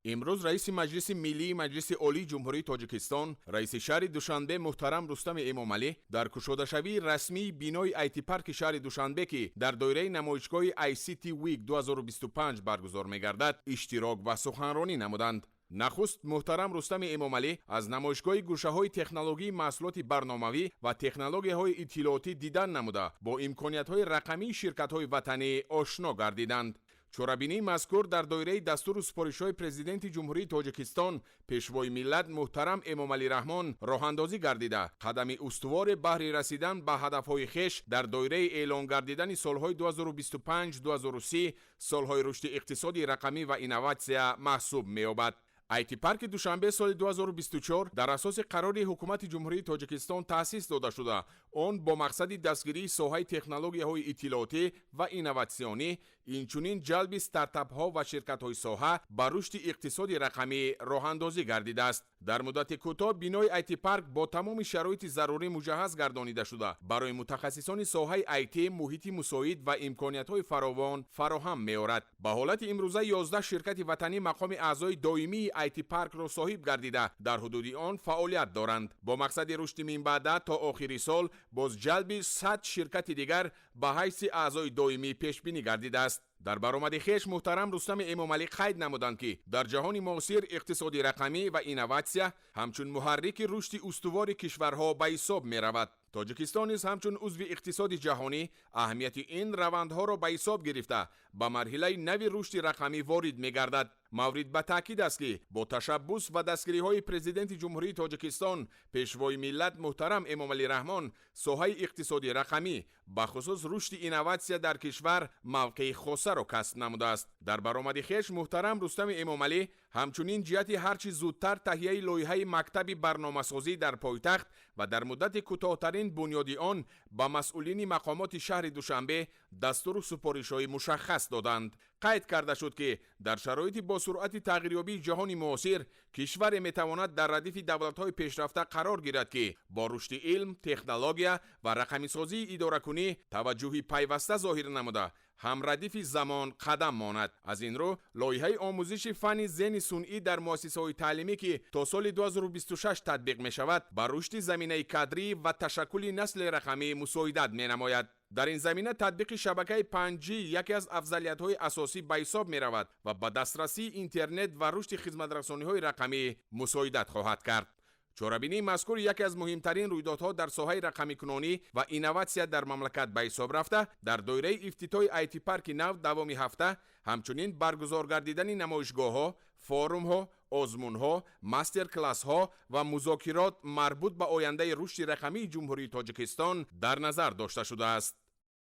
امروز رئیس مجلس ملی مجلس عالی جمهوری تاجیکستان رئیس شهر دوشنبه محترم رستم امامعلی در گشوده‌شوی رسمی بینای آیتی پارک شهر دوشنبه که در دایره نمایشگاه ICT ویک 2025 برگزار می‌گردد اشتراک و سخنرانی نمودند. نخست محترم رستم امامعلی از نمایشگاه گوشه‌های تکنولوژی محصولات برنامه‌ای و تکنولوژی‌های اطلاعاتی دیدن نموده با امکانیت‌های رقمی شرکت‌های وطنی آشنا گردیدند. چورابینی مذکور در دایره دستور سپارش‌های پرزیدنت جمهوری تاجیکستان پیشوای ملت محترم امامعلی رحمان راه‌اندازی گردیده قدم استوار بهر رسیدن به هدف‌های خویش در دایره اعلان گردیدن سال‌های 2025-2030 سال‌های رشد اقتصادی رقمی و اینوواسیا محسوب می‌یابد. آیتی پارک دوشنبه سال 2024 در اساس قرار حکومت جمهوری تاجیکستان تأسیس داده شده. آن با مقصد دستگیری ساحه تکنولوژی‌های اطلاعاتی و اینوواسیونی، اینچنین جلب استارتاپ‌ها و شرکت‌های ساحه به رشد اقتصادی رقمی راه‌اندازی گردیده است. در مدت کوتاه بینای آیتی پارک با تمام شرایط ضروری مجهز گردانیده شده برای متخصصان ساحه آیتی محیط مساعد و امکانیت‌های فراوان فراهم می‌آورد. به حالت امروزه 11 شرکت وطنی مقام اعضای دائمی آیتی پارک را صاحب گردیده در حدود آن فعالیت دارند. با مقصد رشد من بعد تا آخر سال باز جلب 100 شرکت دیگر به حیث اعضای دائمی پیش بینی گردیده است. در برآمد خویش محترم رستم امامعلی قید نمودند که در جهان معاصر اقتصادی رقمی و اینوواسیا همچون محرک رشد استوار کشورها به حساب می رود. تاجیکستان نیز همچون عضو اقتصاد جهانی اهمیت این روندها را به حساب گرفته به مرحله نوی رشد رقمی وارد می گردد. مورد به تاکید است که با تشبث و دستگیری های پرزیدنت جمهوری تاجیکستان پیشوای ملت محترم امامعلی رحمان ساحه اقتصادی رقمی به خصوص رشد اینوواسیا در کشور موقع خاصه را کسب نموده است. در برآمد خویش محترم رستم امامعلی همچنین جهت هرچی زودتر تهیه لایحه مکتب برنامه‌سازی در پایتخت و در مدت کوتاه‌ترین بنیادی آن به مسئولین مقامات شهر دوشنبه دستور سپارش‌های مشخص دادند. قید کرده شد که در شرایط با سرعت تغییریابی جهان معاصر کشور میتواند در ردیف دولت‌های پیشرفته قرار گیرد که با رشد علم، تکنولوژی و رقمی سازی اداره کنی توجهی پیوسته ظاهر نموده هم ردیف زمان قدم ماند. از این رو لایحه آموزش فن ذهن صنعی در مؤسسه‌های تعلیمی که تا سال 2026 تطبیق می شود بر رشد زمینه کادری و تشکل نسل رقمی مساعدت می نماید. در این زمینه تطبیق شبکه 5G یکی از افضلیت‌های اساسی به حساب می رود و با دسترسی اینترنت و رشد خدمت‌رسانی‌های رقمی مساعدت خواهد کرد. چورابینی مذکور یکی از مهمترین رویدادها در ساحه رقمی کنونی و اینوواسیا در مملکت به حساب رفته در دایره افتتاح آیتی پارک نو دوام هفته همچنین برگزار گردیدن نمایشگاه‌ها، فورum‌ها، آزمون‌ها، ماستر کلاس‌ها و مذاکرات مربوط به آینده رشد رقمی جمهوری تاجیکستان در نظر داشته شده است.